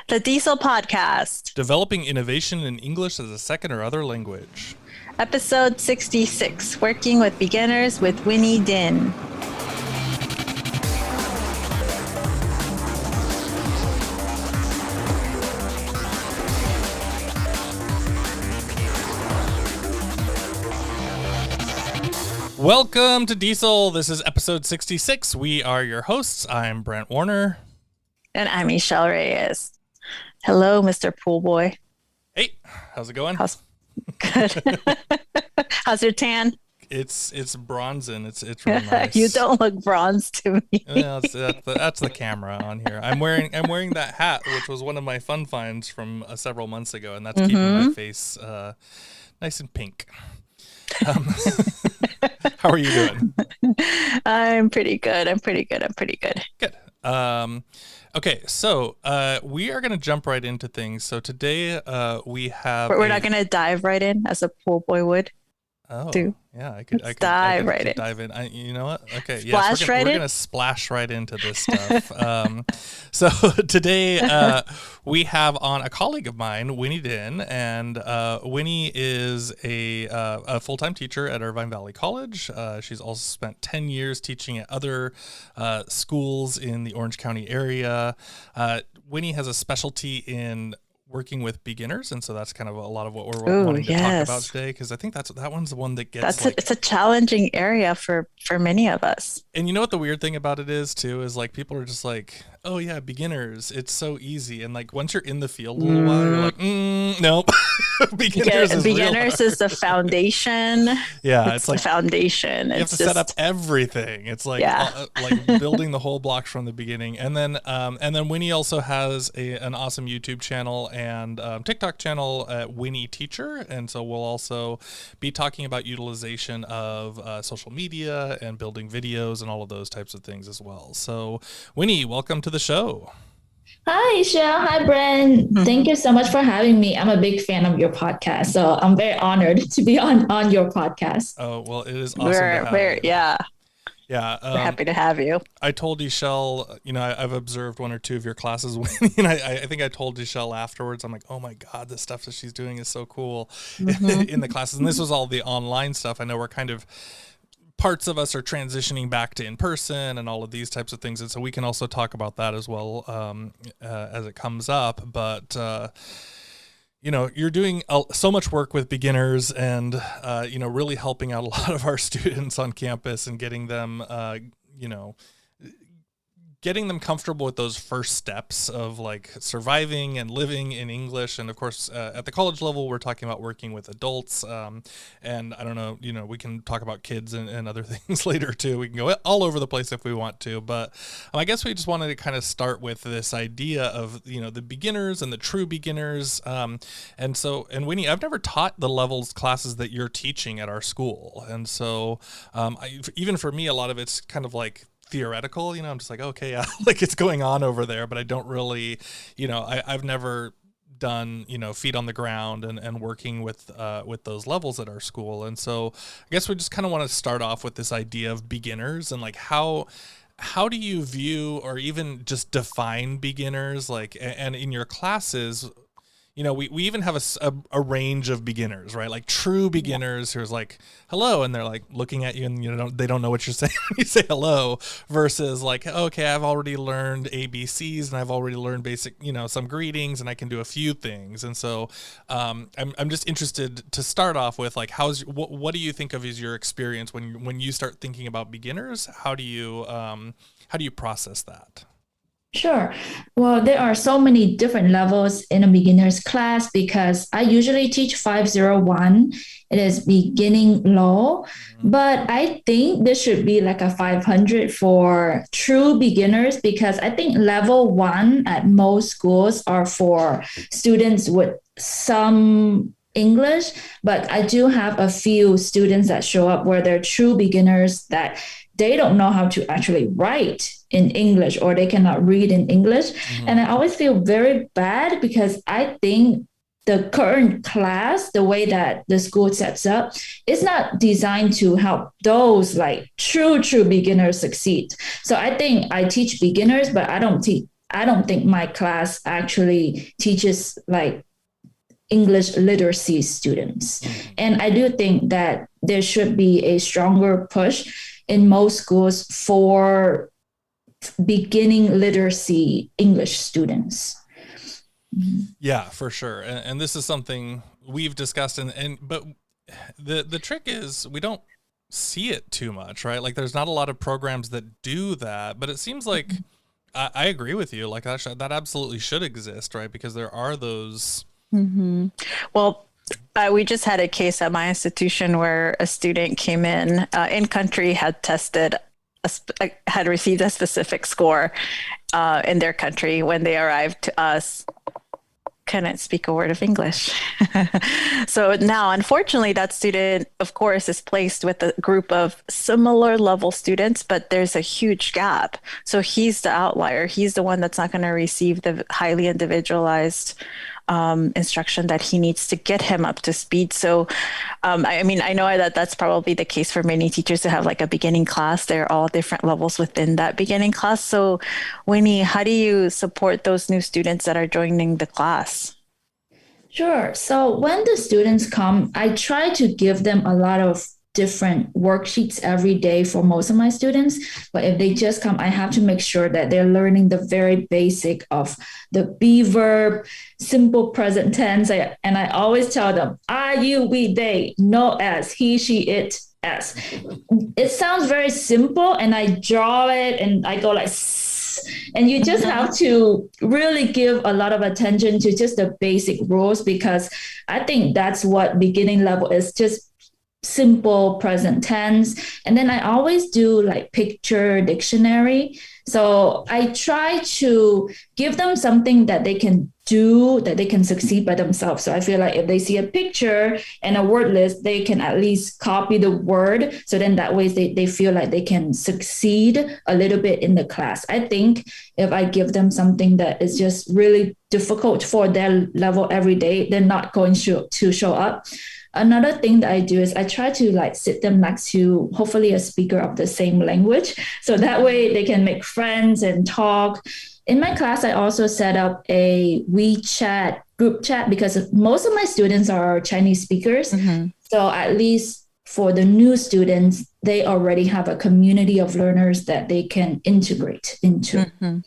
The DIESOL podcast, Developing innovation in English as a second or other language. episode 66, Working with Beginners with Winnie, Dinh. Welcome to DIESOL. This is episode 66. We are your hosts. I'm Brent Warner. And I'm Michelle Reyes. Hello, Mr. Pool Boy. Hey, how's it going? How's good? How's your tan? It's bronzing. It's really nice. You don't look bronzed to me. Well, that's the camera on here. I'm wearing that hat, which was one of my fun finds from several months ago, and that's keeping my face nice and pink. How are you doing? I'm pretty good. Good. Okay, so we are going to jump right into things. So today we have. We're not going to dive right in as a pool boy would. Oh, do. Yeah, I could dive right in. Dive in. You know what? Okay, splash we're going to splash right into this stuff. So today we have on a colleague of mine, Winnie Dinh, and Winnie is a full-time teacher at Irvine Valley College. She's also spent 10 years teaching at other schools in the Orange County area. Winnie has a specialty in working with beginners, and so that's kind of a lot of what we're wanting to talk about today, because I think that one's the one that gets it's a challenging area for many of us. And you know what the weird thing about it is too, is like people are just like, oh yeah, beginners, it's so easy, and like once you're in the field a little while, you're like, nope. Beginners is the foundation. Yeah, it's like the foundation. You have to set up everything. It's like like building the whole blocks from the beginning. And then Winnie also has an awesome YouTube channel and TikTok channel at Winnie Teacher, and so we'll also be talking about utilization of social media and building videos and all of those types of things as well. So Winnie, welcome to the show. Hi, Michelle. Hi, Brent. Thank you so much for having me. I'm a big fan of your podcast, so I'm very honored to be on your podcast. Oh, well, it is awesome. Yeah. We're happy to have you. I told Michelle, I've observed one or two of your classes, Winnie, and I think I told Michelle afterwards, I'm like, oh my God, the stuff that she's doing is so cool in the classes. And this was all the online stuff. I know we're kind of, parts of us are transitioning back to in-person and all of these types of things. And so we can also talk about that as well as it comes up. But, you're doing so much work with beginners and, really helping out a lot of our students on campus and getting them, getting them comfortable with those first steps of like surviving and living in English. And of course, at the college level, we're talking about working with adults. And I don't know, we can talk about kids and other things later too. We can go all over the place if we want to, but I guess we just wanted to kind of start with this idea of, the beginners and the true beginners. And Winnie, I've never taught the levels classes that you're teaching at our school. And so even for me, a lot of it's kind of like theoretical, I'm just like, okay, yeah, like it's going on over there, but I don't really, I've never done, feet on the ground and working with those levels at our school. And so I guess we just kind of want to start off with this idea of beginners and like how do you view or even just define beginners, like, and in your classes, we even have a range of beginners, right? Like true beginners who's like, hello, and they're like looking at you and they don't know what you're saying when you say hello, versus like, okay, I've already learned ABCs and I've already learned basic, some greetings and I can do a few things. And so I'm just interested to start off with like, what do you think of as your experience when you start thinking about beginners? How do you process that? Sure. Well, there are so many different levels in a beginner's class because I usually teach 501. It is beginning low, but I think this should be like a 500 for true beginners because I think level 1 at most schools are for students with some English, but I do have a few students that show up where they're true beginners that they don't know how to actually write in English or they cannot read in English. And I always feel very bad because I think the current class, the way that the school sets up, is not designed to help those like true beginners succeed. So I think I teach beginners, but I don't I don't think my class actually teaches like English literacy students. And I do think that there should be a stronger push in most schools for beginning literacy English students. Yeah, for sure. And this is something we've discussed but the trick is we don't see it too much, right? Like there's not a lot of programs that do that, but it seems like I agree with you. Like that absolutely should exist, right? Because there are those. Mm-hmm. Well, we just had a case at my institution where a student came in country, had tested, had received a specific score in their country. When they arrived to us, couldn't speak a word of English. So now, unfortunately, that student, of course, is placed with a group of similar level students, but there's a huge gap. So he's the outlier. He's the one that's not going to receive the highly individualized instruction that he needs to get him up to speed. So, I mean, I know that that's probably the case for many teachers to have like a beginning class. They're all different levels within that beginning class. So, Winnie, how do you support those new students that are joining the class? Sure. So when the students come, I try to give them a lot of different worksheets every day for most of my students. But if they just come, I have to make sure that they're learning the very basic of the be verb, simple present tense. And I always tell them, I, you, we, they, no S, he, she, it, S. It sounds very simple, and I draw it and I go like, and you just have to really give a lot of attention to just the basic rules, because I think that's what beginning level is, just simple present tense. And then I always do like picture dictionary. So I try to give them something that they can do, that they can succeed by themselves. So I feel like if they see a picture and a word list, they can at least copy the word. So then that way they feel like they can succeed a little bit in the class. I think if I give them something that is just really difficult for their level every day, they're not going to show up. Another thing that I do is I try to like sit them next to hopefully a speaker of the same language. So that way they can make friends and talk. In my class, I also set up a WeChat group chat because most of my students are Chinese speakers. Mm-hmm. So at least for the new students, they already have a community of learners that they can integrate into. Mm-hmm.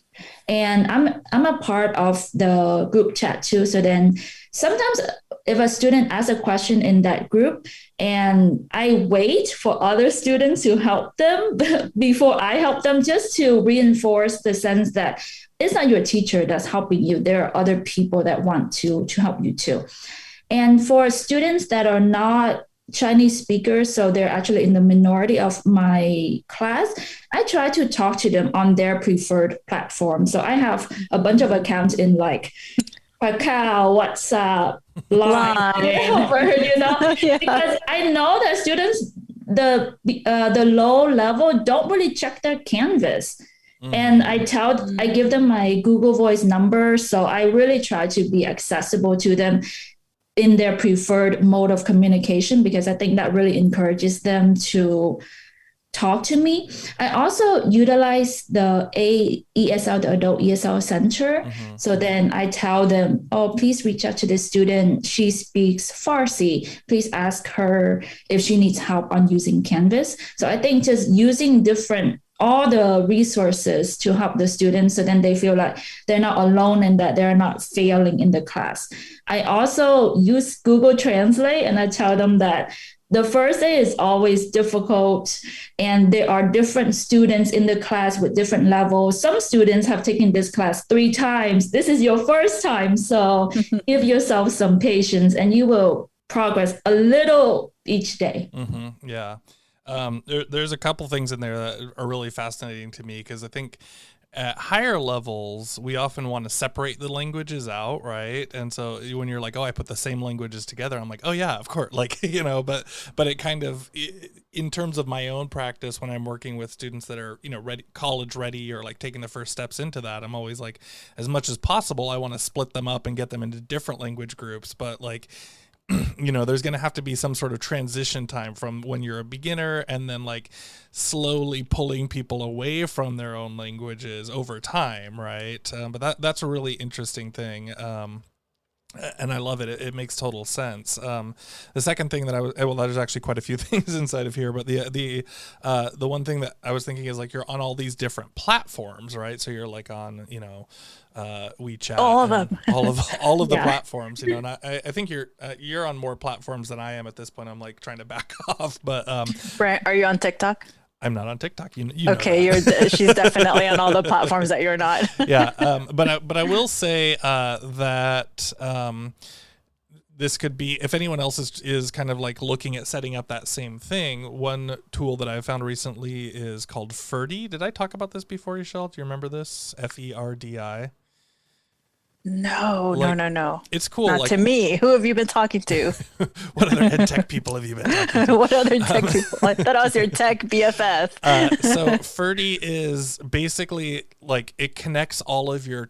And I'm a part of the group chat too. So then sometimes if a student asks a question in that group and I wait for other students to help them before I help them, just to reinforce the sense that it's not your teacher that's helping you. There are other people that want to help you too. And for students that are not Chinese speakers, so they're actually in the minority of my class, I try to talk to them on their preferred platform. So I have a bunch of accounts in like Kakao, WhatsApp, Line, Yeah. because I know that students, the low level don't really check their Canvas. Mm-hmm. And I give them my Google Voice number. So I really try to be accessible to them in their preferred mode of communication, because I think that really encourages them to talk to me. I also utilize the ESL, the Adult ESL Center. Mm-hmm. So then I tell them, oh, please reach out to this student. She speaks Farsi. Please ask her if she needs help on using Canvas. So I think just using all the resources to help the students, so then they feel like they're not alone and that they're not failing in the class. I also use Google Translate, and I tell them that the first day is always difficult, and there are different students in the class with different levels. Some students have taken this class 3 times. This is your first time. So give yourself some patience and you will progress a little each day. Mm-hmm. Yeah. There's a couple things in there that are really fascinating to me, because I think at higher levels, we often want to separate the languages out, right? And so when you're like, oh, I put the same languages together, I'm like, oh yeah, of course. Like, but it kind of, in terms of my own practice, when I'm working with students that are, ready, college ready, or like taking the first steps into that, I'm always like, as much as possible, I want to split them up and get them into different language groups. But like, there's going to have to be some sort of transition time from when you're a beginner and then like slowly pulling people away from their own languages over time, right? But that's a really interesting thing. And I love it. It makes total sense. The second thing that there's actually quite a few things inside of here, but the one thing that I was thinking is like you're on all these different platforms, right? So you're like on, WeChat, all of them, all of the platforms, and I think you're on more platforms than I am at this point. I'm like trying to back off, but Brian, are you on TikTok? I'm not on TikTok. You okay, she's definitely on all the platforms that you're not. Yeah, but I will say that this could be, if anyone else is kind of like looking at setting up that same thing. One tool that I found recently is called Ferdy. Did I talk about this before, Michelle? Do you remember this? FERDI. No. It's cool. Not to me. Who have you been talking to? What other EdTech people have you been talking to? What other tech people? I thought I was your tech BFF. So Ferdy is basically like it connects all of your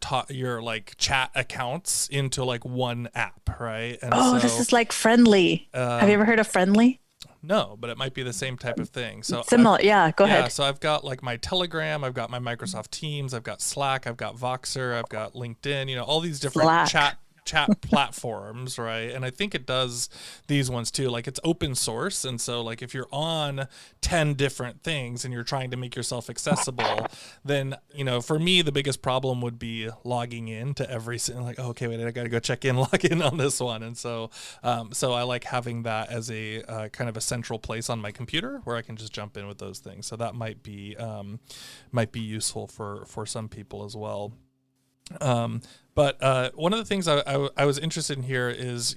like chat accounts into like one app, right? And this is like Friendly. Have you ever heard of Friendly? No, but it might be the same type of thing. So similar, go ahead. So I've got like my Telegram, I've got my Microsoft Teams, I've got Slack, I've got Voxer, I've got LinkedIn, all these different chat platforms, right? And I think it does these ones too. Like it's open source, and so like if you're on 10 different things and you're trying to make yourself accessible, then for me the biggest problem would be logging in to every like, oh, okay, wait, I gotta go log in on this one. And so I like having that as a kind of a central place on my computer where I can just jump in with those things. So that might be useful for some people as well. But one of the things I was interested in here is,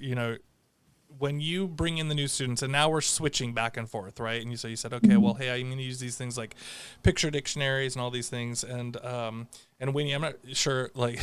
when you bring in the new students, and now we're switching back and forth, right? And you said, okay, well, hey, I'm going to use these things like picture dictionaries and all these things. And Winnie, I'm not sure, like,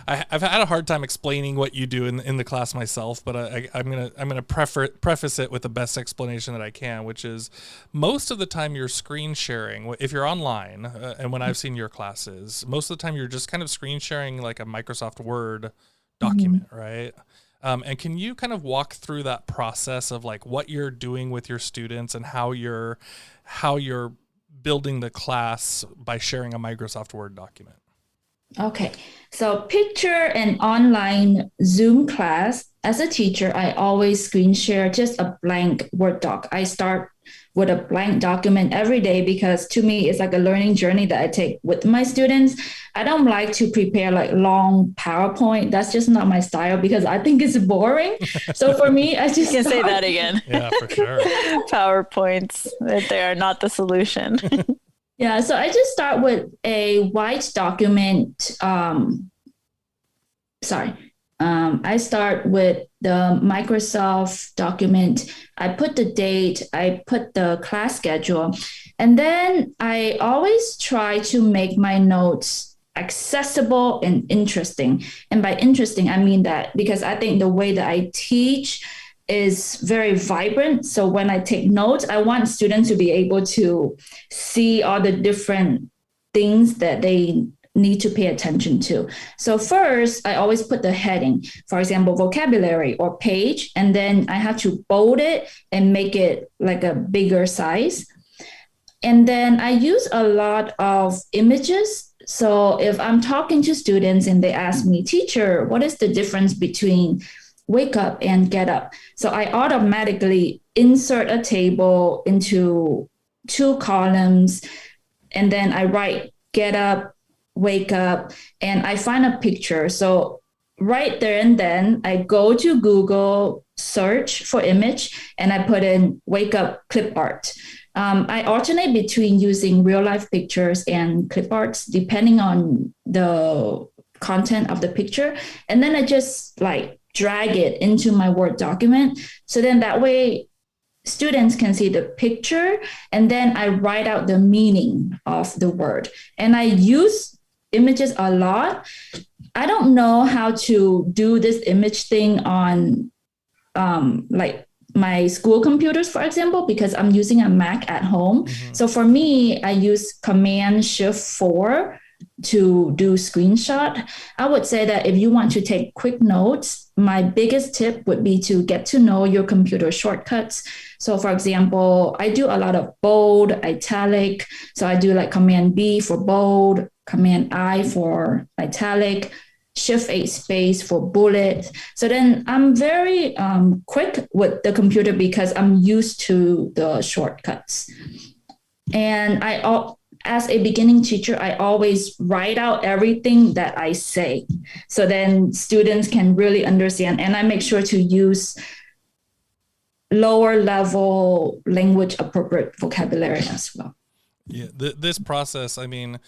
I've had a hard time explaining what you do in the class myself, but I'm gonna preface it with the best explanation that I can, which is most of the time you're screen sharing if you're online, and when I've seen your classes, most of the time you're just kind of screen sharing like a Microsoft Word document, right? And can you kind of walk through that process of like what you're doing with your students and how you're building the class by sharing a Microsoft Word document? Okay, so picture an online Zoom class. As a teacher, I always screen share just a blank Word doc. I start with a blank document every day because to me, it's like a learning journey that I take with my students. I don't like to prepare like long PowerPoint. That's just not my style because I think it's boring. So for me, I just can say that again. Yeah, for sure. PowerPoints, they are not the solution. Yeah, so I just start with a white document. I start with the Microsoft document. I put the date, I put the class schedule, and then I always try to make my notes accessible and interesting. And by interesting, I mean that because I think the way that I teach is very vibrant. So when I take notes, I want students to be able to see all the different things that they need to pay attention to. So first, I always put the heading, for example, vocabulary or page, and then I have to bold it and make it like a bigger size. And then I use a lot of images. So if I'm talking to students and they ask me, teacher, what is the difference between wake up and get up? So I automatically insert a table into 2 columns, and then I write get up, wake up, and I find a picture. So right there and then I go to Google, search for image, and I put in wake up clip art. I alternate between using real life pictures and clip arts depending on the content of the picture. And then I just like drag it into my Word document. So then that way students can see the picture, and then I write out the meaning of the word. And I use images a lot. I don't know how to do this image thing on like my school computers, for example, because I'm using a Mac at home. Mm-hmm. So for me, I use Command-Shift-4 to do screenshot. I would say that if you want to take quick notes, my biggest tip would be to get to know your computer shortcuts. So for example, I do a lot of bold, italic. So I do like Command B for bold, Command I for italic, Shift 8 space for bullet. So then I'm very quick with the computer because I'm used to the shortcuts. And as a beginning teacher, I always write out everything that I say. So then students can really understand. And I make sure to use lower level language appropriate vocabulary as well. Yeah, this process, I mean,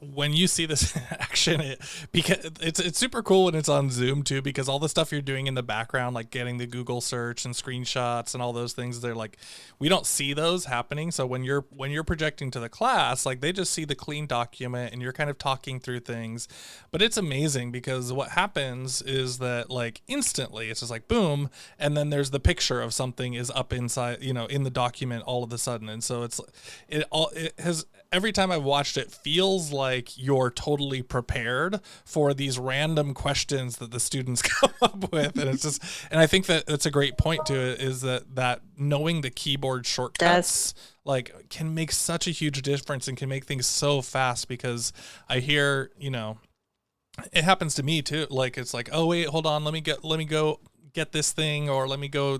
when you see this in action, because it's super cool when it's on Zoom too, because all the stuff you're doing in the background, like getting the Google search and screenshots and all those things, they're like, we don't see those happening. So when you're projecting to the class, like they just see the clean document and you're kind of talking through things. But it's amazing because what happens is that like instantly it's just like boom, and then there's the picture of something is up inside, in the document all of a sudden. And so it has, every time I've watched it, feels like you're totally prepared for these random questions that the students come up with. And I think that it's a great point to it, is that knowing the keyboard shortcuts like can make such a huge difference and can make things so fast, because I hear, it happens to me too. Like, it's like, oh wait, hold on. Let me go get this thing, or let me go,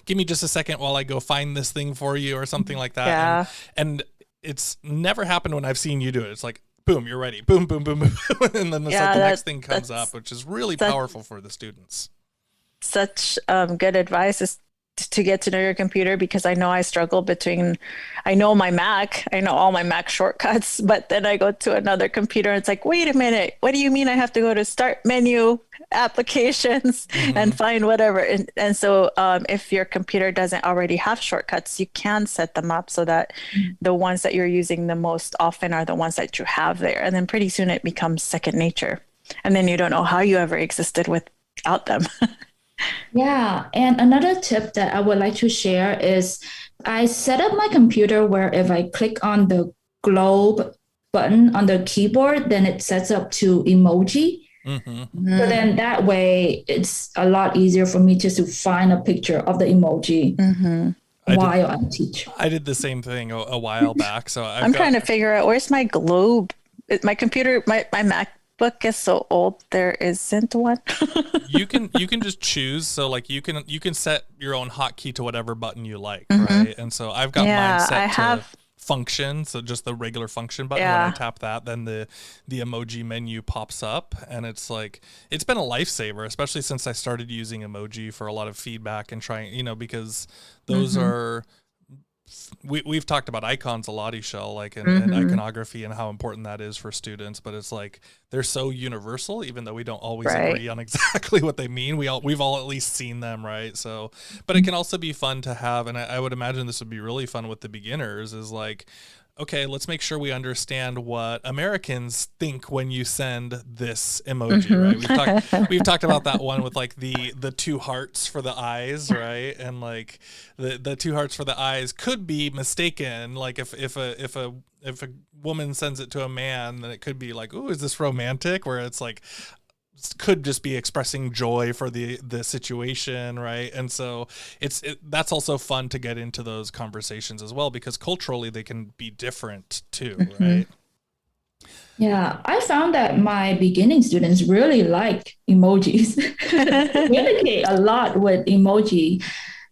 give me just a second while I go find this thing for you, or something like that. Yeah. And it's never happened when I've seen you do it. It's like, boom, you're ready. Boom, boom, boom, boom. And then it's like the next thing comes up, which is really powerful for the students. Such good advice is to get to know your computer, because I know I struggle I know my Mac, I know all my Mac shortcuts, but then I go to another computer and it's like, wait a minute, what do you mean I have to go to start menu, applications, and find whatever? And so if your computer doesn't already have shortcuts, you can set them up so that the ones that you're using the most often are the ones that you have there. And then pretty soon it becomes second nature. And then you don't know how you ever existed without them. Yeah. And another tip that I would like to share is I set up my computer where if I click on the globe button on the keyboard, then it sets up to emoji. So then that way it's a lot easier for me just to find a picture of the emoji while I teach. I did the same thing a while back. So I'm trying to figure out, where's my globe? My computer, my MacBook is so old, there isn't one. you can just choose. So like you can set your own hotkey to whatever button you like, right? And so I've got mine set to function, so just the regular function button. When I tap that, then the emoji menu pops up, and it's like, it's been a lifesaver, especially since I started using emoji for a lot of feedback and trying, because those are, we've talked about icons a lot, Esol, like and iconography and how important that is for students, but it's like they're so universal, even though we don't always agree on exactly what they mean. We've all at least seen them, right? So, but it can also be fun to have, and I would imagine this would be really fun with the beginners, is like, okay, let's make sure we understand what Americans think when you send this emoji, right? We've talked about that one with like the two hearts for the eyes, right? And like the two hearts for the eyes could be mistaken. Like if a woman sends it to a man, then it could be like, ooh, is this romantic? Where it's like, could just be expressing joy for the situation, right? And so that's also fun to get into those conversations as well, because culturally they can be different too, right? Yeah, I found that my beginning students really like emojis. Communicate a lot with emoji.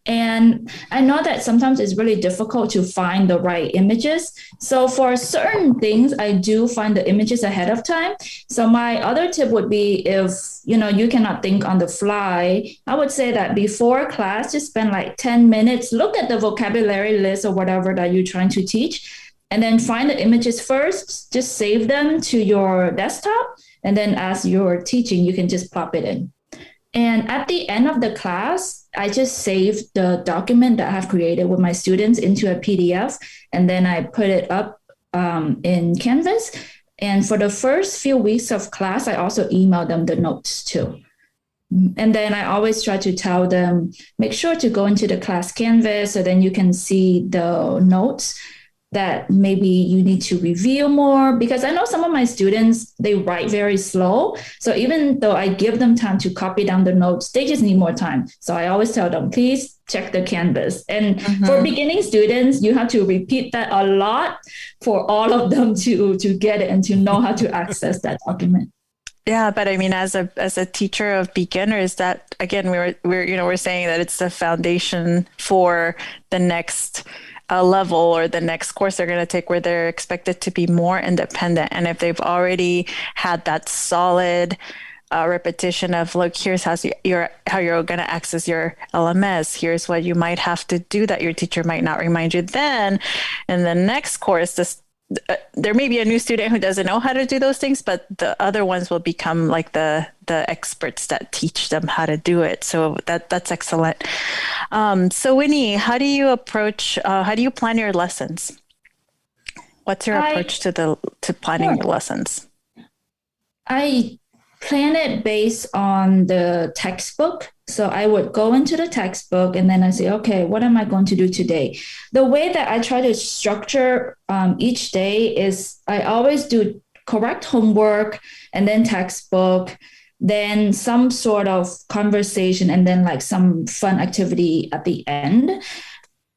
And I know that sometimes it's really difficult to find the right images. So for certain things, I do find the images ahead of time. So my other tip would be, if you cannot think on the fly, I would say that before class, just spend like 10 minutes, look at the vocabulary list or whatever that you're trying to teach, and then find the images first, just save them to your desktop. And then as you're teaching, you can just plop it in. And at the end of the class, I just save the document that I have created with my students into a PDF, and then I put it up in Canvas. And for the first few weeks of class, I also email them the notes too. And then I always try to tell them, make sure to go into the class Canvas so then you can see the notes. that maybe you need to review more, because I know some of my students, they write very slow. So even though I give them time to copy down the notes, they just need more time. So I always tell them, please check the Canvas. And for beginning students, you have to repeat that a lot for all of them to get it and to know how to access that document. Yeah, but I mean, as a teacher of beginners, that again, we're saying that it's the foundation for the next level or the next course they're going to take, where they're expected to be more independent. And if they've already had that solid repetition of, look, here's how you're going to access your LMS. Here's what you might have to do that your teacher might not remind you. Then in the next course, there may be a new student who doesn't know how to do those things, but the other ones will become like the experts that teach them how to do it. So that's excellent. So Winnie, how do you plan your lessons? What's your approach to planning the lessons? I plan it based on the textbook. So I would go into the textbook and then I say, okay, what am I going to do today? The way that I try to structure each day is I always do correct homework and then textbook, then some sort of conversation, and then like some fun activity at the end.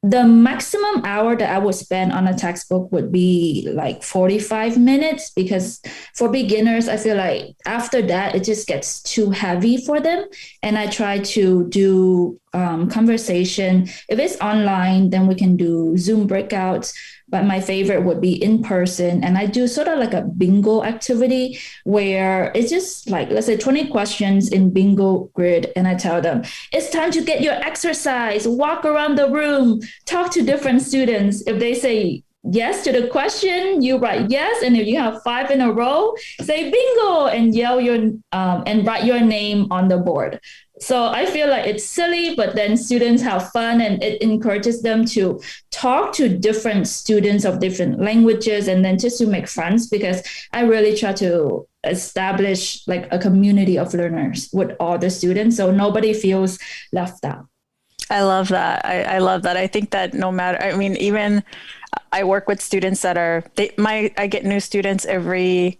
The maximum hour that I would spend on a textbook would be like 45 minutes, because for beginners, I feel like after that, it just gets too heavy for them. And I try to do conversation. If it's online, then we can do Zoom breakouts. But my favorite would be in person. And I do sort of like a bingo activity where it's just like, let's say 20 questions in bingo grid. And I tell them, it's time to get your exercise, walk around the room, talk to different students. If they say yes to the question, you write yes. And if you have 5 in a row, say bingo and yell and write your name on the board. So I feel like it's silly, but then students have fun, and it encourages them to talk to different students of different languages, and then just to make friends, because I really try to establish like a community of learners with all the students, so nobody feels left out. I love that. I love that. I think that no matter, I mean, even I work with students that I get new students every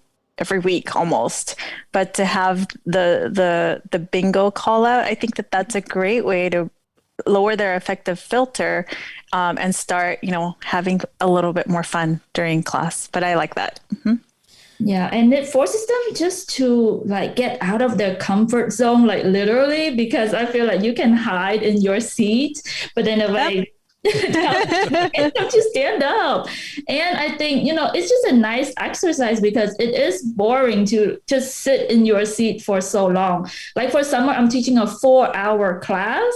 week almost, but to have the bingo call out, I think that's a great way to lower their affective filter and start, having a little bit more fun during class. But I like that. Mm-hmm. Yeah, and it forces them just to like get out of their comfort zone, like literally, because I feel like you can hide in your seat, but then if I get them to stand up. And I think, it's just a nice exercise, because it is boring to just sit in your seat for so long. Like for summer, I'm teaching a 4-hour class.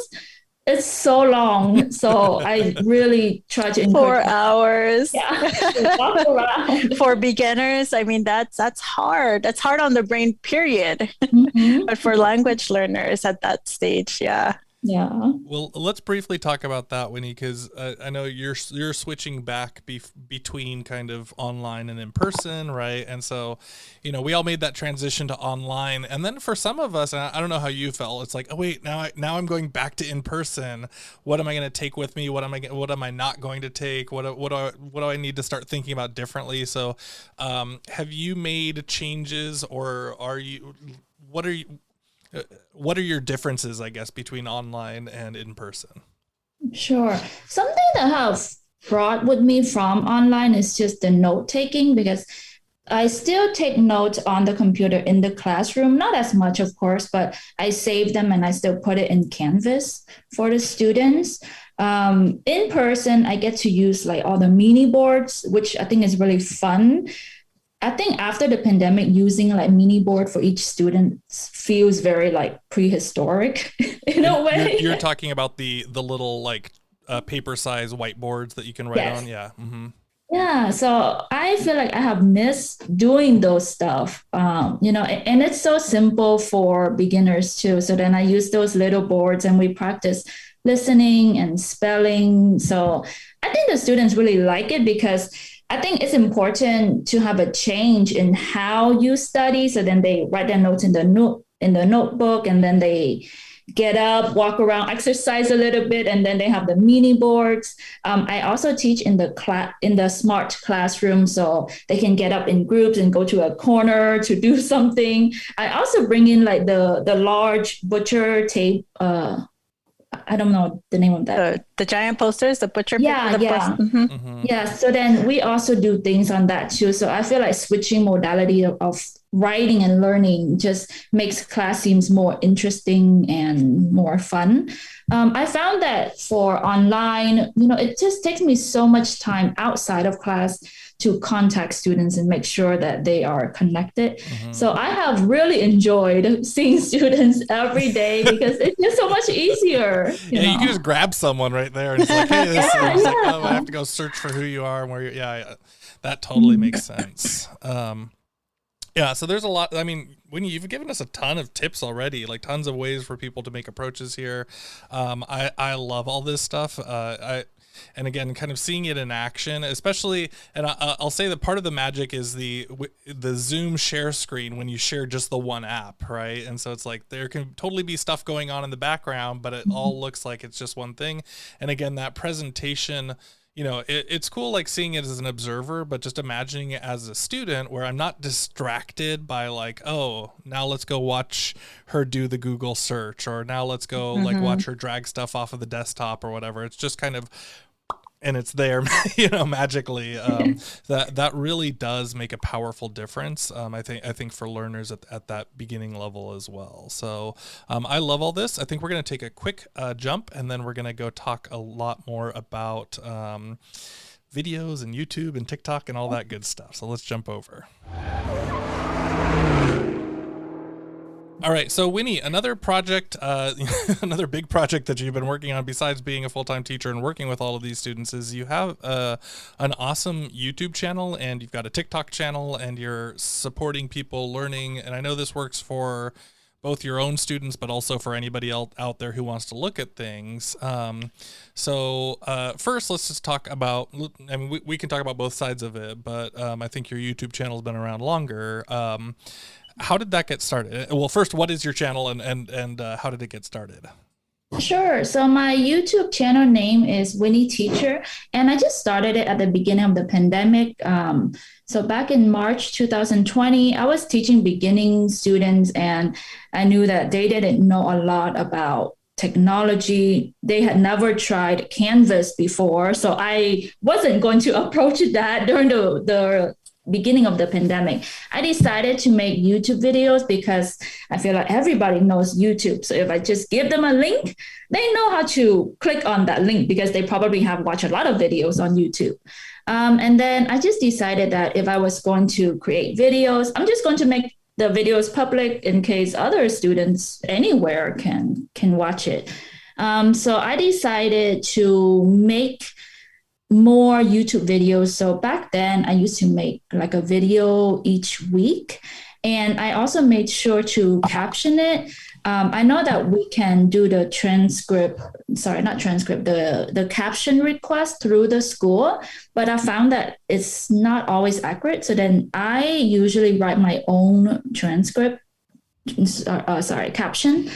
It's so long. So I really try to encourage 4 hours. Yeah, walk around. For beginners, I mean, that's hard. That's hard on the brain, period. Mm-hmm. But for language learners at that stage, yeah. Yeah. Well, let's briefly talk about that, Winnie, because I know you're switching back between kind of online and in person, right? And so, we all made that transition to online, and then for some of us, and I don't know how you felt, it's like, oh wait, now I'm going back to in person. What am I going to take with me? What am I not going to take? What do I need to start thinking about differently? So, have you made changes, or what are your differences, I guess, between online and in person? Sure. Something that I have brought with me from online is just the note taking, because I still take notes on the computer in the classroom, not as much, of course, but I save them and I still put it in Canvas for the students. In person, I get to use like all the mini boards, which I think is really fun. I think after the pandemic, using like mini board for each student feels very like prehistoric in a way. You're talking about the little like paper size whiteboards that you can write on. Yeah. Mm-hmm. Yeah. So I feel like I have missed doing those stuff, and it's so simple for beginners too. So then I use those little boards and we practice listening and spelling. So I think the students really like it, because I think it's important to have a change in how you study. So then they write their notes in the notebook, and then they get up, walk around, exercise a little bit, and then they have the mini boards. I also teach in the smart classroom, so they can get up in groups and go to a corner to do something. I also bring in like the large butcher tape. I don't know the name of that. The giant posters, the butcher. Yeah, yeah. Yeah. So then we also do things on that too. So I feel like switching modality of writing and learning just makes class seems more interesting and more fun. I found that for online, it just takes me so much time outside of class to contact students and make sure that they are connected. So I have really enjoyed seeing students every day because it's just so much easier. You can just grab someone right there and it's like, hey, this is like, oh, I have to go search for who you are and where you're. Yeah, that totally makes sense. Yeah, so there's a lot. I mean, Winnie, you've given us a ton of tips already, like tons of ways for people to make approaches here. I love all this stuff. And again, kind of seeing it in action, especially, and I'll say that part of the magic is the Zoom share screen when you share just the one app, right? And so it's like there can totally be stuff going on in the background, but it all looks like it's just one thing. And again, that presentation, it's cool like seeing it as an observer, but just imagining it as a student where I'm not distracted by like, oh, now let's go watch her do the Google search, or now let's go like watch her drag stuff off of the desktop or whatever. It's just kind of, and it's there, magically. That really does make a powerful difference. I think for learners at that beginning level as well. So I love all this. I think we're going to take a quick jump, and then we're going to go talk a lot more about videos and YouTube and TikTok and all that good stuff. So let's jump over. All right, so Winnie, another project, another big project that you've been working on besides being a full-time teacher and working with all of these students is you have an awesome YouTube channel, and you've got a TikTok channel, and you're supporting people learning. And I know this works for both your own students, but also for anybody else out there who wants to look at things. So first, let's just talk about, I mean, we can talk about both sides of it, but I think your YouTube channel has been around longer. How did that get started? Well, first, what is your channel, and how did it get started? Sure. So my YouTube channel name is Winnie Teacher, and I just started it at the beginning of the pandemic. So back in March 2020, I was teaching beginning students, and I knew that they didn't know a lot about technology. They had never tried Canvas before, so I wasn't going to approach that during the beginning of the pandemic. I decided to make YouTube videos because I feel like everybody knows YouTube. So if I just give them a link, they know how to click on that link because they probably have watched a lot of videos on YouTube. And then I just decided that if I was going to create videos, I'm just going to make the videos public in case other students anywhere can watch it. So I decided to make more YouTube videos. So back then I used to make like a video each week, and I also made sure to caption it. I know that we can do the the caption request through the school, but I found that it's not always accurate. So then I usually write my own transcript, caption.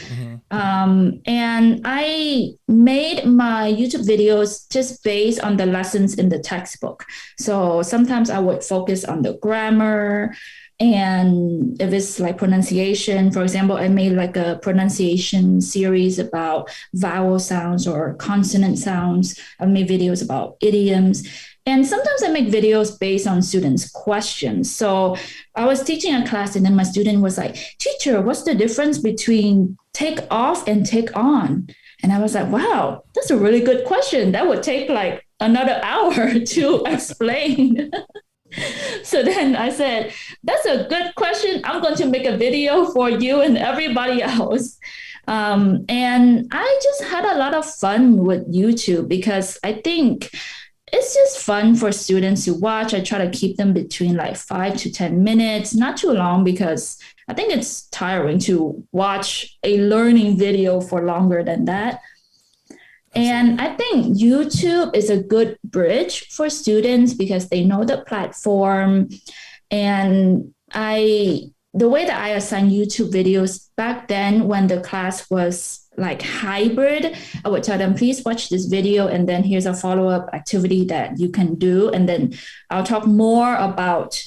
And I made my YouTube videos just based on the lessons in the textbook. So sometimes I would focus on the grammar, and if it's like pronunciation, for example, I made like a pronunciation series about vowel sounds or consonant sounds. I made videos about idioms. And sometimes I make videos based on students' questions. So I was teaching a class, and then my student was like, "Teacher, what's the difference between take off and take on?" And I was like, wow, that's a really good question. That would take like another hour to explain. So then I said, that's a good question. I'm going to make a video for you and everybody else. And I just had a lot of fun with YouTube because I think it's just fun for students to watch. I try to keep them between like 5 to 10 minutes, not too long, because I think it's tiring to watch a learning video for longer than that. And I think YouTube is a good bridge for students because they know the platform. And I the way that I assign YouTube videos back then when the class was like hybrid, I would tell them, please watch this video and then here's a follow-up activity that you can do. And then I'll talk more about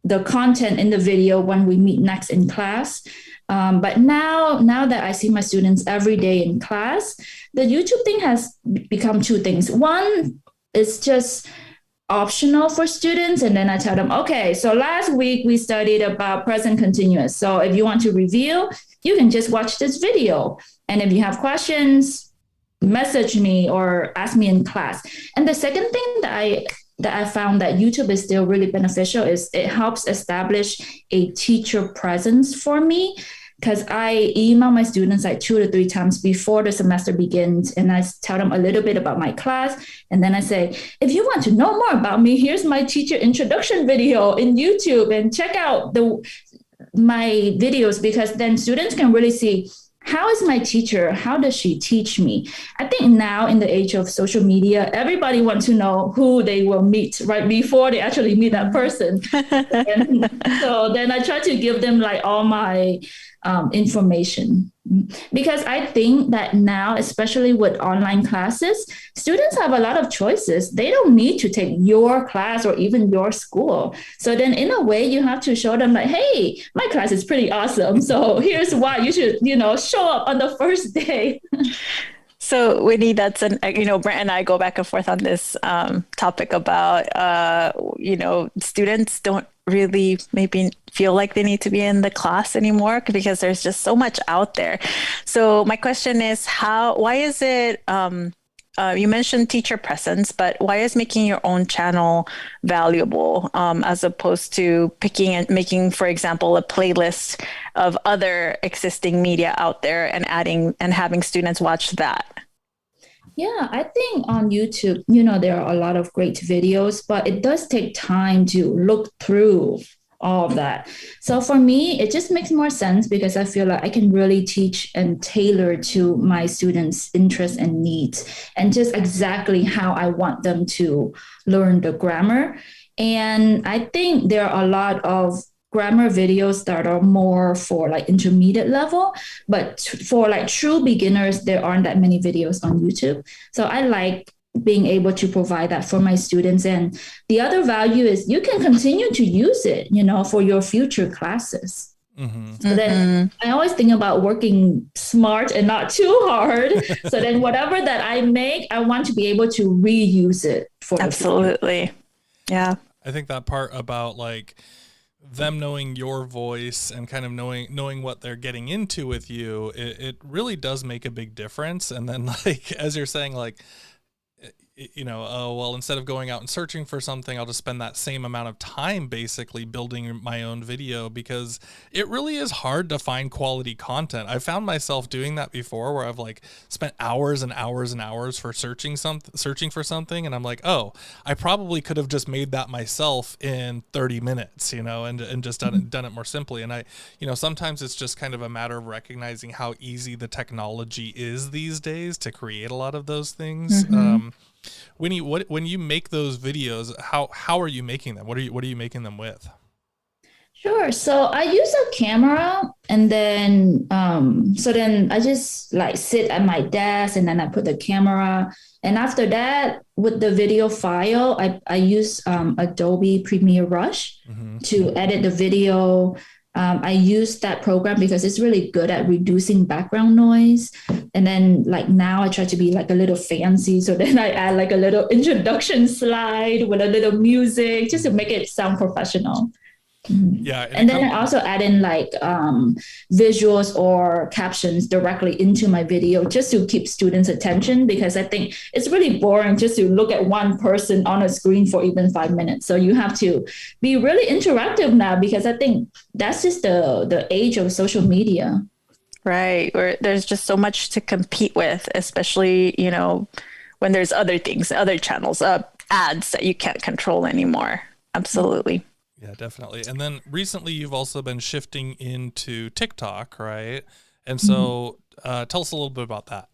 the content in the video when we meet next in class. But now that I see my students every day in class, the YouTube thing has become two things. One is just optional for students. And then I tell them, okay, so last week we studied about present continuous. So if you want to review, you can just watch this video. And if you have questions, message me or ask me in class. And the second thing that I found that YouTube is still really beneficial is it helps establish a teacher presence for me, because I email my students like 2 to 3 times before the semester begins, and I tell them a little bit about my class. And then I say, if you want to know more about me, here's my teacher introduction video in YouTube, and check out my videos, because then students can really see, how is my teacher? How does she teach me? I think now in the age of social media, everybody wants to know who they will meet right before they actually meet that person. And so then I try to give them like all my information, because I think that now, especially with online classes, students have a lot of choices. They don't need to take your class or even your school. So then in a way you have to show them like, hey, my class is pretty awesome. So here's why you should, show up on the first day. So Winnie, that's Brent and I go back and forth on this topic about, students don't really maybe feel like they need to be in the class anymore because there's just so much out there. So my question is, why is it, you mentioned teacher presence, but why is making your own channel valuable as opposed to picking and making, for example, a playlist of other existing media out there and adding and having students watch that? Yeah, I think on YouTube, there are a lot of great videos, but it does take time to look through all of that. So for me, it just makes more sense because I feel like I can really teach and tailor to my students' interests and needs, and just exactly how I want them to learn the grammar. And I think there are a lot of grammar videos that are more for like intermediate level, but for like true beginners, there aren't that many videos on YouTube. So I like being able to provide that for my students. And the other value is you can continue to use it, for your future classes. Mm-hmm. So then I always think about working smart and not too hard. So then whatever that I make, I want to be able to reuse it for absolutely. Yeah. I think that part about like them knowing your voice and kind of knowing what they're getting into with you, it really does make a big difference. And then like, as you're saying, like, instead of going out and searching for something, I'll just spend that same amount of time basically building my own video, because it really is hard to find quality content. I've found myself doing that before, where I've like spent hours and hours and hours for searching for something. And I'm like, oh, I probably could have just made that myself in 30 minutes, and just done it more simply. And I, sometimes it's just kind of a matter of recognizing how easy the technology is these days to create a lot of those things. Mm-hmm. Winnie, when you make those videos, how are you making them? What are you making them with? Sure. So I use a camera, and then so then I just like sit at my desk, and then I put the camera. And after that, with the video file, I use Adobe Premiere Rush to edit the video. I use that program because it's really good at reducing background noise. And then like now I try to be like a little fancy. So then I add like a little introduction slide with a little music just to make it sound professional. Yeah. And then I also add in like visuals or captions directly into my video just to keep students' attention, because I think it's really boring just to look at one person on a screen for even 5 minutes. So you have to be really interactive now, because I think that's just the age of social media. Right. Where there's just so much to compete with, especially, when there's other things, other channels, ads that you can't control anymore. Absolutely. Yeah, definitely. And then recently you've also been shifting into TikTok, right? And so tell us a little bit about that.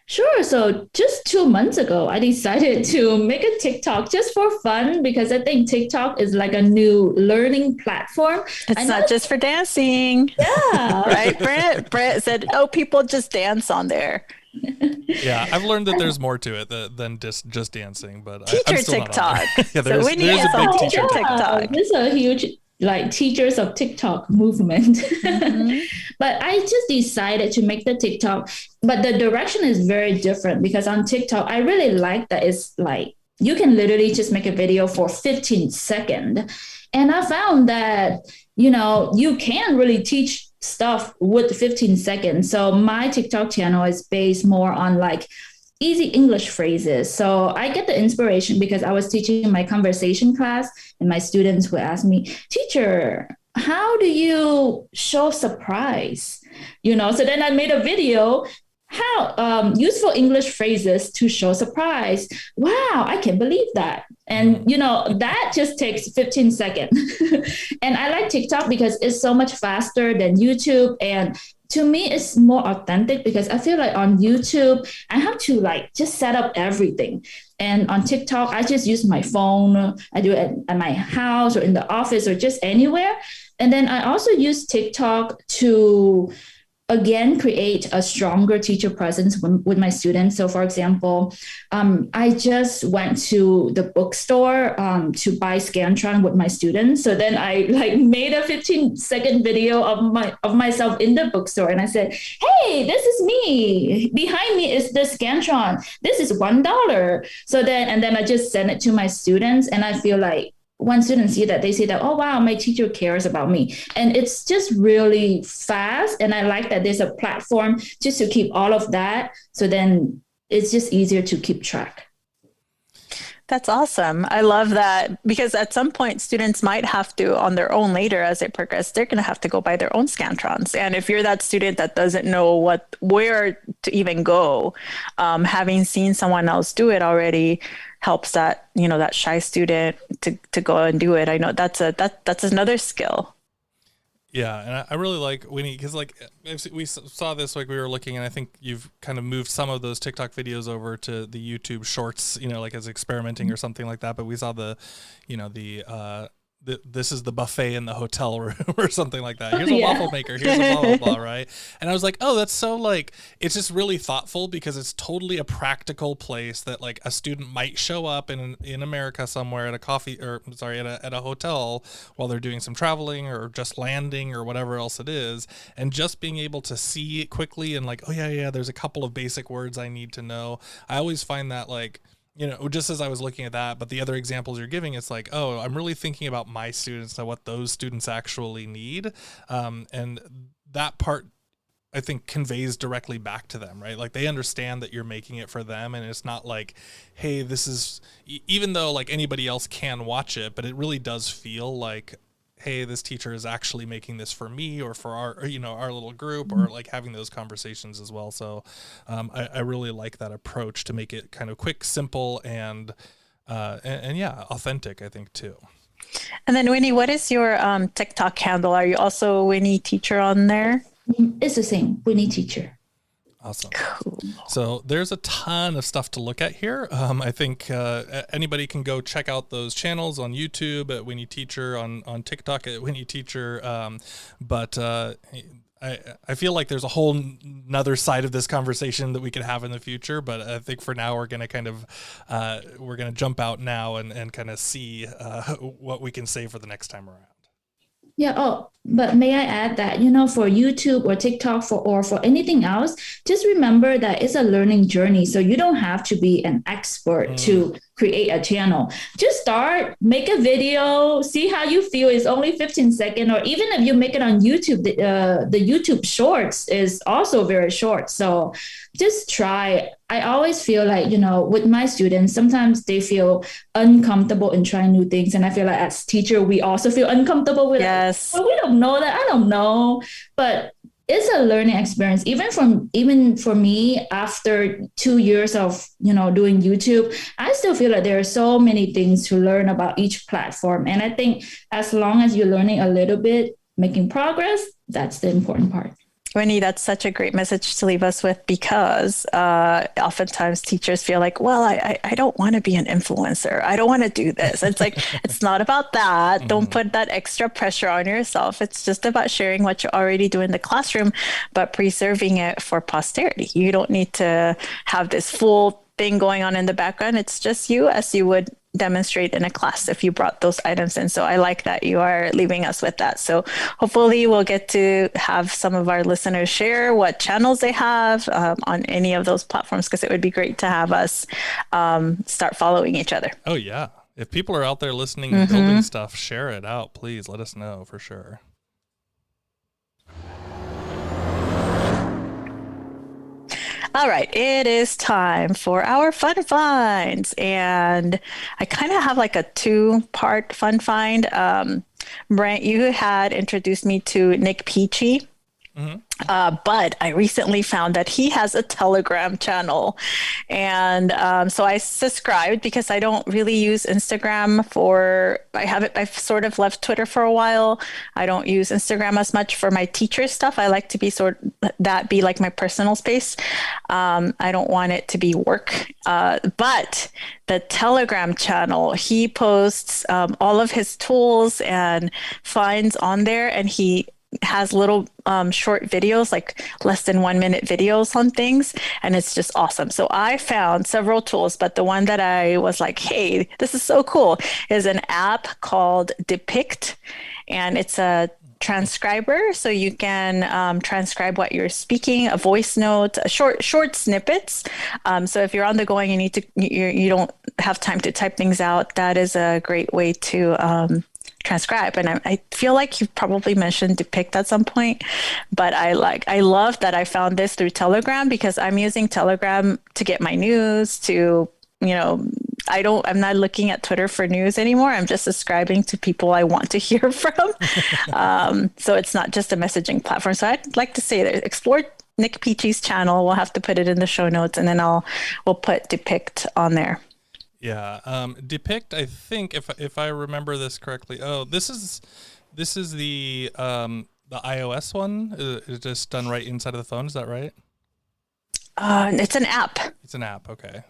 Sure. So just 2 months ago, I decided to make a TikTok just for fun because I think TikTok is like a new learning platform. It's I know, not just for dancing, yeah. right, Brent? Brent said, "Oh, people just dance on there." Yeah, I've learned that there's more to it than just dancing, but I'm Teacher still not on TikTok. there. Yeah, So Winnie there's is a big on teacher teacher TikTok. TikTok. This is a huge like teachers of TikTok movement. Mhm. But I just decided to make the TikTok, but the direction is very different because on TikTok, I really like that it's like you can literally just make a video for 15 seconds. And I found that, you can really teach stuff with 15 seconds. So my TikTok channel is based more on like easy English phrases. So I get the inspiration because I was teaching my conversation class and my students would ask me, teacher, how do you show surprise? So then I made a video how useful English phrases to show surprise. Wow, I can't believe that. And that just takes 15 seconds. And I like TikTok because it's so much faster than YouTube. And to me, it's more authentic because I feel like on YouTube, I have to like just set up everything. And on TikTok, I just use my phone. I do it at my house or in the office or just anywhere. And then I also use TikTok to again create a stronger teacher presence with my students. So for example, I just went to the bookstore to buy Scantron with my students. So then I like made a 15-second video of myself in the bookstore, and I said, hey, this is me, behind me is the Scantron, this is $1. So then I just sent it to my students, and I feel like when students see that, they say that, oh, wow, my teacher cares about me. And it's just really fast. And I like that there's a platform just to keep all of that. So then it's just easier to keep track. That's awesome. I love that because at some point students might have to on their own later as they progress, they're going to have to go buy their own Scantrons. And if you're that student that doesn't know where to even go, having seen someone else do it already helps that, that shy student to go and do it. I know that's another skill. Yeah, and I really like Winnie because like we saw this like we were looking, and I think you've kind of moved some of those TikTok videos over to the YouTube Shorts, like as experimenting or something like that. But we saw this is the buffet in the hotel room or something like that. Here's a waffle maker. Here's a blah, blah, blah, right? And I was like, oh, that's so like, it's just really thoughtful because it's totally a practical place that like a student might show up in America somewhere at at a hotel while they're doing some traveling or just landing or whatever else it is. And just being able to see it quickly and like, oh yeah, there's a couple of basic words I need to know. I always find that like, just as I was looking at that, but the other examples you're giving, it's like, oh, I'm really thinking about my students and what those students actually need. And that part, I think, conveys directly back to them, right? Like they understand that you're making it for them. And it's not like, hey, this is, even though like anybody else can watch it, but it really does feel like, hey, this teacher is actually making this for me or for our little group, or like having those conversations as well. So I really like that approach to make it kind of quick, simple, and yeah, authentic, I think too. And then Winnie, what is your TikTok handle? Are you also Winnie Teacher on there? It's the same, Winnie Teacher. Awesome. Cool. So there's a ton of stuff to look at here. I think anybody can go check out those channels on YouTube at Winnie Teacher, on TikTok at Winnie Teacher. But I feel like there's a whole nother side of this conversation that we could have in the future. But I think for now we're going to jump out now and kind of see what we can say for the next time around. Yeah. Oh, but may I add that, for YouTube or TikTok or for anything else, just remember that it's a learning journey. So you don't have to be an expert to create a channel. Just start, make a video, see how you feel. It's only 15 seconds, or even if you make it on YouTube, the YouTube Shorts is also very short. So just try. I always feel like, with my students, sometimes they feel uncomfortable in trying new things. And I feel like as teacher, we also feel uncomfortable with yes. We don't know that. I don't know. But it's a learning experience. Even for me, after 2 years of, doing YouTube, I still feel like there are so many things to learn about each platform. And I think as long as you're learning a little bit, making progress, that's the important part. Winnie, that's such a great message to leave us with because oftentimes teachers feel like, well, I don't want to be an influencer. I don't want to do this. It's like, it's not about that. Don't put that extra pressure on yourself. It's just about sharing what you already do in the classroom, but preserving it for posterity. You don't need to have this full thing going on in the background. It's just you as you would demonstrate in a class if you brought those items in. So I like that you are leaving us with that. So hopefully we'll get to have some of our listeners share what channels they have on any of those platforms, because it would be great to have us start following each other. Oh, yeah. If people are out there listening and building stuff, share it out. Please let us know for sure. All right, it is time for our fun finds. And I kind of have like a two-part fun find. Brent, you had introduced me to Nick Peachy. But I recently found that he has a Telegram channel. And so I subscribed because I don't really use Instagram I've sort of left Twitter for a while. I don't use Instagram as much for my teacher stuff. I like to be be like my personal space. I don't want it to be work. But the Telegram channel, he posts all of his tools and finds on there, and he has little short videos, like less than 1 minute videos on things, and it's just awesome. So I found several tools, but the one that I was like, hey, this is so cool, is an app called Depict, and it's a transcriber, so you can transcribe what you're speaking, a voice note, a short snippets. So if you're on the go and you don't have time to type things out, that is a great way to transcribe. And I feel like you've probably mentioned Depict at some point, but I love that I found this through Telegram, because I'm using Telegram to get my news, to, I'm not looking at Twitter for news anymore. I'm just subscribing to people I want to hear from. So it's not just a messaging platform. So I'd like to say that explore Nick Peachy's channel. We'll have to put it in the show notes, and then we'll put Depict on there. Yeah, Depict, I think, if I remember this correctly. Oh, this is the iOS one. It's just done right inside of the phone. Is that right? It's an app. It's an app. Okay.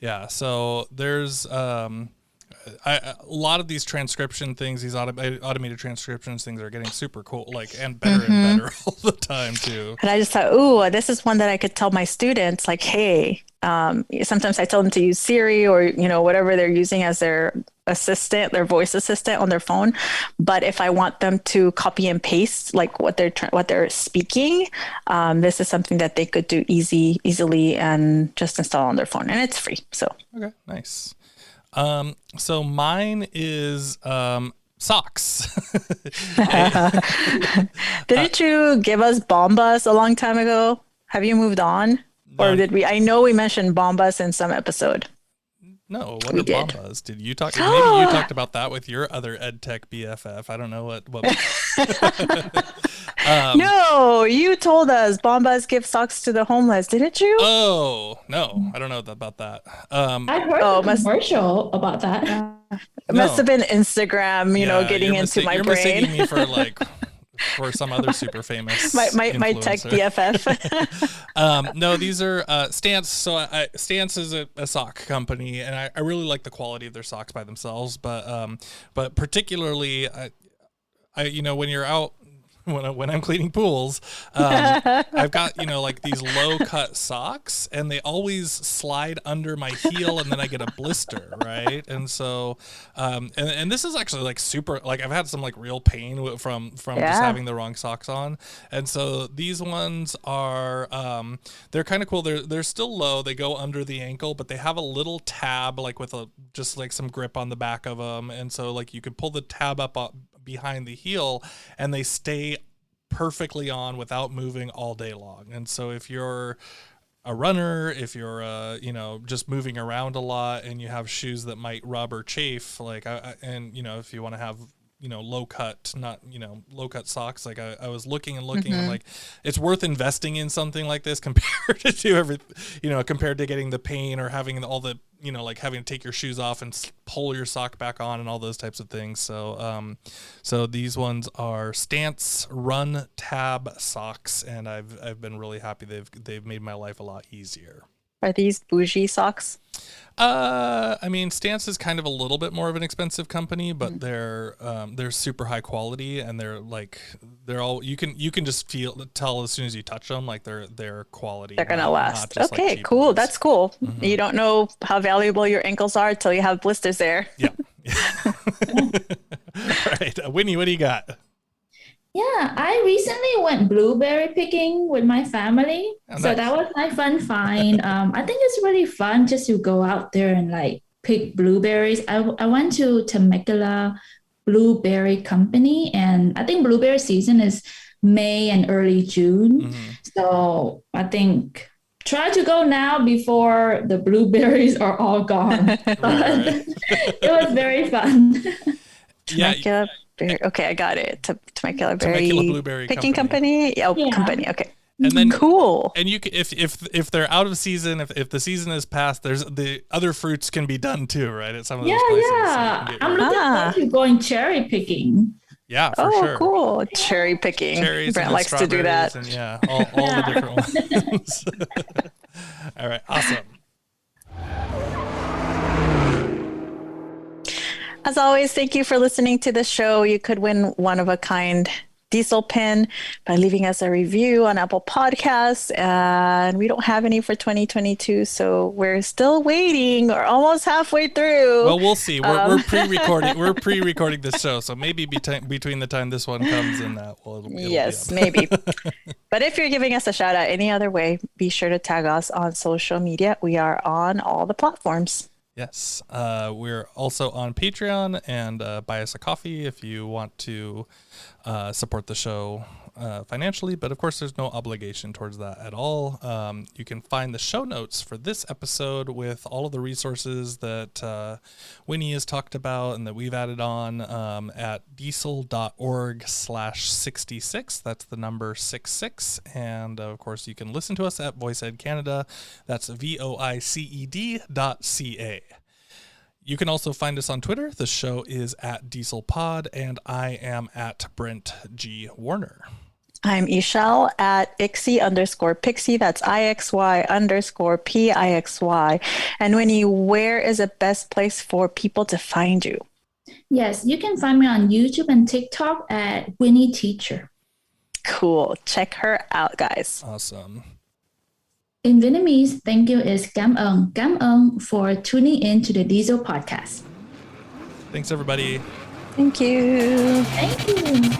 Yeah. So there's a lot of these transcription things, these automated transcriptions things, are getting super cool, and better and better all the time too. And I just thought, ooh, this is one that I could tell my students, like, hey, sometimes I tell them to use Siri or, whatever they're using as their assistant, their voice assistant on their phone. But if I want them to copy and paste, like what they're speaking, this is something that they could do easily and just install on their phone, and it's free. So, okay, nice. So mine is socks. Didn't you give us Bombas a long time ago? Have you moved on? Or did we? I know we mentioned Bombas in some episode. No, what are Bombas? Did you talk? Maybe you talked about that with your other EdTech BFF. I don't know what. No, you told us Bombas give socks to the homeless, didn't you? Oh, no, I don't know about that. I heard a commercial about that. It must have been Instagram, getting into my brain. You're mistaking me for some other super famous my tech BFF. No, these are Stance. So Stance is a sock company, and I really like the quality of their socks by themselves, but particularly when you're out, when I'm cleaning pools, I've got, these low cut socks, and they always slide under my heel, and then I get a blister. Right. And so, and this is actually super, I've had some real pain from just having the wrong socks on. And so these ones are, they're kind of cool. They're still low. They go under the ankle, but they have a little tab, with some grip on the back of them. And so you could pull the tab up behind the heel, and they stay perfectly on without moving all day long. And so if you're a runner, if you're just moving around a lot, and you have shoes that might rub or chafe, if you want to have low cut, not, low cut socks. Like I was looking and looking, I'm like, it's worth investing in something like this compared to compared to getting the pain or having all the, like having to take your shoes off and pull your sock back on and all those types of things. So, so these ones are Stance Run Tab socks, and I've been really happy. They've made my life a lot easier. Are these bougie socks? I mean, Stance is kind of a little bit more of an expensive company, but they're super high quality, and they're all you can just tell as soon as you touch them, like they're quality. They're gonna last. Okay, like cool. ones. That's cool. You don't know how valuable your ankles are until you have blisters there. Yeah. All right, Winnie, what do you got? Yeah, I recently went blueberry picking with my family. Oh, so nice. that was my fun find. I think it's really fun just to go out there and like pick blueberries. I went to Temecula Blueberry Company, and I think blueberry season is May and early June. So I think try to go now before the blueberries are all gone. But it was very fun. Temecula Berry. Okay, I got it. Temecula Blueberry Picking Company. Oh, Yeah. company. Okay. And then Cool. And you can, if they're out of season, if the season is past, there's the other fruits can be done too, right? At some of those places. Yeah. I'm looking forward to going cherry picking. Yeah, for sure. Cool. Cherry picking. Cherries Brent and likes to do that. strawberries and all the different ones. All right, awesome. As always, thank you for listening to the show. You could win one of a kind DIESOL pin by leaving us a review on Apple Podcasts. And we don't have any for 2022, so we're still waiting. We're almost halfway through. Well, we'll see. We're pre-recording. We're pre-recording this show, so maybe between the time this one comes and that, it'll yes, be up. maybe. But if you're giving us a shout out any other way, be sure to tag us on social media. We are on all the platforms. Yes, we're also on Patreon, and buy us a coffee if you want to support the show financially. But of course, there's no obligation towards that at all. You can find the show notes for this episode with all of the resources that Winnie has talked about and that we've added on at diesel.org/66. That's the number 66. And of course, you can listen to us at VoiceEd Canada. That's voiced.ca. You can also find us on Twitter. The show is at DieselPod, and I am at Brent G. Warner. I'm Esol at IXY_Pixie. That's IXY_PIXY. And Winnie, where is the best place for people to find you? Yes, you can find me on YouTube and TikTok at Winnie Teacher. Cool. Check her out, guys. Awesome. In Vietnamese, thank you is cảm ơn for tuning in to the DIESOL podcast. Thanks, everybody. Thank you. Thank you.